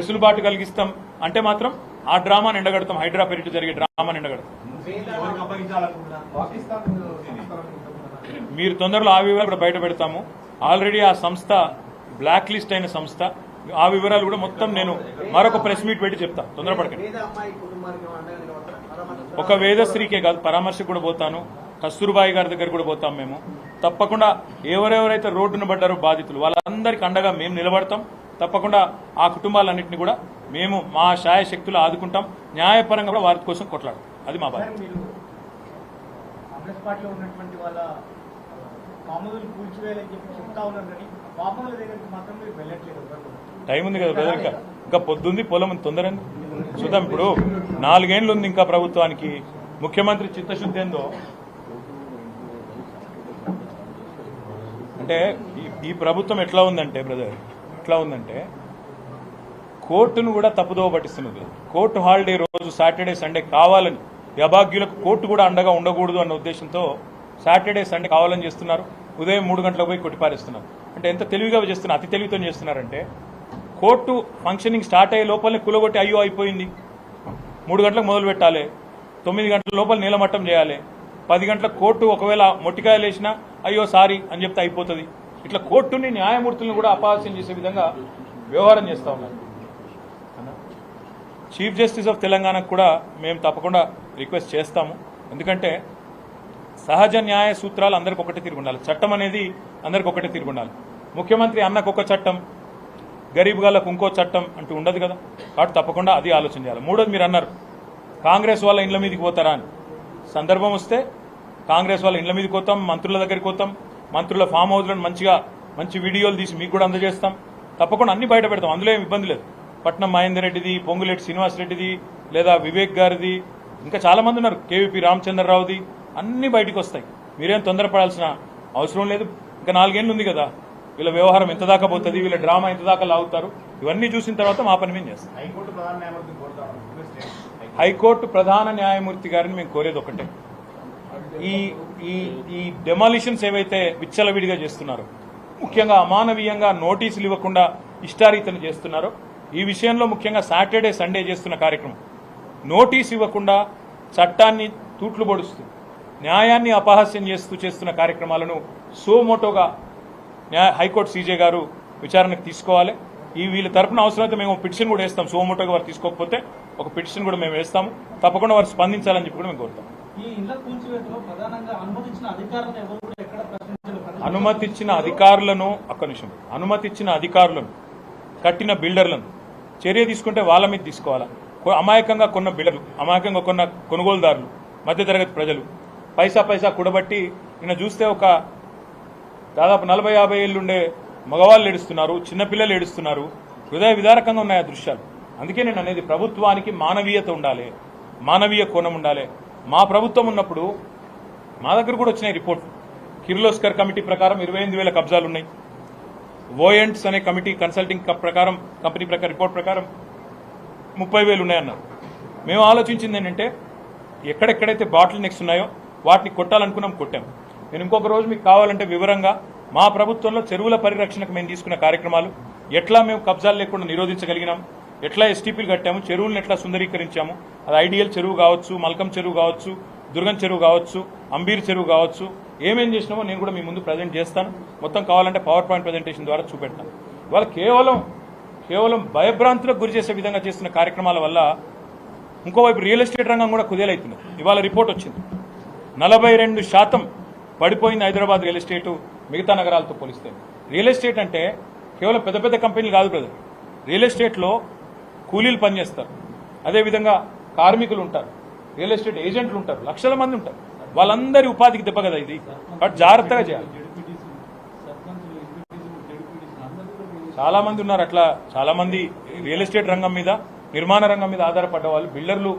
వెసులుబాటు కలిగిస్తాం అంటే మాత్రం ఆ డ్రామాని ఎండగడతాం. హైడ్రా పేరిట జరిగే డ్రామాని ఎండగడతాం. మీరు తొందరలో ఆ వివరాలు కూడా బయట పెడతాము. ఆల్రెడీ ఆ సంస్థ బ్లాక్ లిస్ట్ అయిన సంస్థ. ఆ వివరాలు కూడా మొత్తం నేను మరొక ప్రెస్ మీట్ పెట్టి చెప్తా. తొందరపడకండి. ఒక వేదశ్రీకే కాదు, పరామర్శకు కూడా పోతాను. కస్తూర్బాయి గారి దగ్గర కూడా పోతాం. మేము తప్పకుండా ఎవరెవరైతే రోడ్డున పడ్డారో బాధితులు వాళ్ళందరికీ అండగా మేము నిలబడతాం. తప్పకుండా ఆ కుటుంబాలన్నింటినీ కూడా మేము మా శాయశక్తులు ఆదుకుంటాం. న్యాయపరంగా కూడా వారి కోసం కొట్లాడతాం. అది మా బాధ్యత. టైం ఉంది కదా బ్రదర్, ఇంకా పొద్దుంది, పొలం తొందర చూద్దాం. ఇప్పుడు 4 ఏళ్లు ఉంది ఇంకా ప్రభుత్వానికి. ముఖ్యమంత్రి చిత్తశుద్ధి ఏందో అంటే ఈ ప్రభుత్వం ఎట్లా ఉందంటే బ్రదర్, ఎట్లా ఉందంటే కోర్టును కూడా తప్పుదోవ పట్టిస్తున్నది. కోర్టు హాలిడే రోజు సాటర్డే సండే కావాలని అభాగ్యులకు కోర్టు కూడా అండగా ఉండకూడదు అన్న ఉద్దేశంతో సాటర్డే సండే కావాలని చేస్తున్నారు. ఉదయం 3 గంటలకు పోయి కొట్టిపారేస్తున్నారు. అంటే ఎంత తెలివిగా చేస్తున్నారు, అతి తెలివితో చేస్తున్నారంటే కోర్టు ఫంక్షనింగ్ స్టార్ట్ అయ్యే లోపలనే కులగొట్టి అయ్యో అయిపోయింది, 3 గంటలకు మొదలు పెట్టాలి, 9 గంటల లోపల నీలమట్టం చేయాలి, 10 గంటలకు కోర్టు ఒకవేళ మొట్టికాయలు వేసినా అయ్యో సారీ అని చెప్తే అయిపోతుంది. ఇట్లా కోర్టుని న్యాయమూర్తులను కూడా అపహాస్యం చేసే విధంగా వ్యవహారం చేస్తూ ఉన్నారు. చీఫ్ జస్టిస్ ఆఫ్ తెలంగాణకు కూడా మేము తప్పకుండా రిక్వెస్ట్ చేస్తాము. ఎందుకంటే సహజ న్యాయ సూత్రాలు అందరికి ఒకటే తిరిగి ఉండాలి. చట్టం అనేది అందరికి ఒకటే తిరిగి ఉండాలి. ముఖ్యమంత్రి అన్నకు ఒక చట్టం, గరీబ్ గాళ్ళకు ఇంకో చట్టం అంటూ ఉండదు కదా. కాబట్టి తప్పకుండా అది ఆలోచన చేయాలి. మూడోది మీరు అన్నారు కాంగ్రెస్ వాళ్ళ ఇండ్ల మీదకి పోతారా అని. సందర్భం వస్తే కాంగ్రెస్ వాళ్ళ ఇండ్ల మీదకి పోతాం, మంత్రుల దగ్గరికి పోతాం, మంత్రుల ఫామ్ హౌస్లను మంచి వీడియోలు తీసి మీకు కూడా అందజేస్తాం. తప్పకుండా అన్ని బయట పెడతాం. అందులో ఏం ఇబ్బంది లేదు. పట్నం మహేందర్ రెడ్డిది, పొంగులేటి శ్రీనివాస్ రెడ్డిది, లేదా వివేక్ గారిది, ఇంకా చాలా మంది ఉన్నారు, కేవీపీ రామచంద్రరావుది, అన్ని బయటకు వస్తాయి. మీరేం తొందరపడాల్సిన అవసరం లేదు. ఇంకా 4 ఏళ్ళు ఉంది కదా. వీళ్ళ వ్యవహారం ఎంత దాకా పోతుంది, వీళ్ళ డ్రామా ఎంత దాకా లాగుతారు, ఇవన్నీ చూసిన తర్వాత మా పని మేము చేస్తాం. హైకోర్టు ప్రధాన న్యాయమూర్తి గారిని మేము కోరేది ఒకటే, ఈ డెమాలిషన్స్ ఏవైతే విచ్చలవిడిగా చేస్తున్నారో, ముఖ్యంగా అమానవీయంగా నోటీసులు ఇవ్వకుండా ఇష్టారీతను చేస్తున్నారో, ఈ విషయంలో ముఖ్యంగా సాటర్డే సండే చేస్తున్న కార్యక్రమం, నోటీసు ఇవ్వకుండా చట్టాన్ని తూట్లు పొడుస్తూ న్యాయాన్ని అపహాస్యం చేస్తున్న కార్యక్రమాలను సోమోటోగా హైకోర్టు సీజే గారు విచారణకు తీసుకోవాలి. వీళ్ళ తరపున అవసరమైతే మేము పిటిషన్ కూడా వేస్తాం. సోమోటోగా వారు తీసుకోకపోతే ఒక పిటిషన్ కూడా మేము వేస్తాము. తప్పకుండా వారు స్పందించాలని చెప్పి కూడా మేము కోరుతాం. అనుమతిచ్చిన అధికారులను కట్టిన బిల్డర్లను చర్య తీసుకుంటే వాళ్ళ మీద తీసుకోవాలా. అమాయకంగా కొన్న బిల్డర్లు, అమాయకంగా కొన్న కొనుగోలుదారులు, మధ్యతరగతి ప్రజలు పైసా కూడబట్టి నిన్న చూస్తే ఒక దాదాపు 40-50 ఏళ్లుండే మగవాళ్ళు ఏడుస్తున్నారు, చిన్నపిల్లలు ఏడుస్తున్నారు. హృదయ విదారకంగా ఉన్నాయి ఆ దృశ్యాలు. అందుకే నేను అనేది ప్రభుత్వానికి మానవీయత ఉండాలి, మానవీయ కోణం ఉండాలి. మా ప్రభుత్వం ఉన్నప్పుడు మా దగ్గర కూడా వచ్చినాయి రిపోర్ట్. కిర్లోస్కర్ కమిటీ ప్రకారం 28,000 కబ్జాలు ఉన్నాయి. ఓఎంట్స్ అనే కమిటీ కన్సల్టింగ్ కంపెనీ రిపోర్ట్ ప్రకారం 30,000 ఉన్నాయన్నారు. మేము ఆలోచించింది ఏంటంటే ఎక్కడెక్కడైతే బాటిల్ నెక్స్ ఉన్నాయో వాటిని కొట్టాలనుకున్నాం, కొట్టాం. నేను ఇంకొక రోజు మీకు కావాలంటే వివరంగా మా ప్రభుత్వంలో చెరువుల పరిరక్షణకు మేము తీసుకున్న కార్యక్రమాలు, ఎట్లా మేము కబ్జాలు లేకుండా నిరోధించగలిగినాం, ఎట్లా ఎస్టీపీలు కట్టాము, చెరువులను ఎట్లా సుందరీకరించాము. అది ఐడియల్ చెరువు కావచ్చు, మల్కం చెరువు కావచ్చు, దుర్గం చెరువు కావచ్చు, అంబీర్ చెరువు కావచ్చు, ఏమేం చేసినామో నేను కూడా మీ ముందు ప్రజెంట్ చేస్తాను. మొత్తం కావాలంటే పవర్ పాయింట్ ప్రజెంటేషన్ ద్వారా చూపెడతాను. ఇవాళ కేవలం భయభ్రాంతులకు గురి చేసే విధంగా చేస్తున్న కార్యక్రమాల వల్ల ఇంకోవైపు రియల్ ఎస్టేట్ రంగం కూడా కుదేలవుతుంది. ఇవాళ రిపోర్ట్ వచ్చింది, 42% పడిపోయింది హైదరాబాద్ రియల్ ఎస్టేటు మిగతా నగరాలతో పోలిస్తే. రియల్ ఎస్టేట్ అంటే కేవలం పెద్ద కంపెనీలు కాదు బ్రదర్. రియల్ ఎస్టేట్లో కూలీలు పనిచేస్తారు, అదేవిధంగా కార్మికులు ఉంటారు, రియల్ ఎస్టేట్ ఏజెంట్లు ఉంటారు, లక్షల మంది ఉంటారు. వాళ్ళందరి ఉపాధికి దెబ్బ కదా ఇది. బట్ జాగ్రత్తగా చేయాలి. చాలా మంది ఉన్నారు అట్లా. చాలా మంది రియల్ ఎస్టేట్ రంగం మీద, నిర్మాణ రంగం మీద ఆధారపడ్డ వాళ్ళు, బిల్డర్లు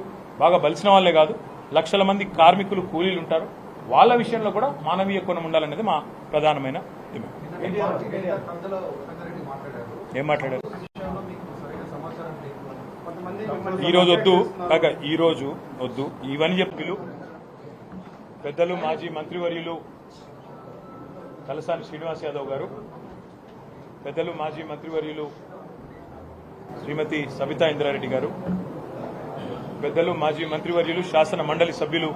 బాగా బలిసిన వాళ్ళే కాదు, లక్షల మంది కార్మికులు, కూలీలు ఉంటారు. వాళ్ళ విషయంలో కూడా మానవీయ కోణం ఉండాలనేది మా ప్రధానమైన డిమాండ్. ఏం మాట్లాడారు ఈ రోజు వద్దు ఇవన్నీ చెప్పిలు. పెద్దలు మాజీ మంత్రివర్యులు తలసాని శ్రీనివాస్ యాదవ్ గారు, పెద్దలు మాజీ మంత్రివర్యులు శ్రీమతి సబితా ఇంద్రారెడ్డి గారు, పెద్దలు మాజీ మంత్రివర్యులు శాసన మండలి సభ్యులు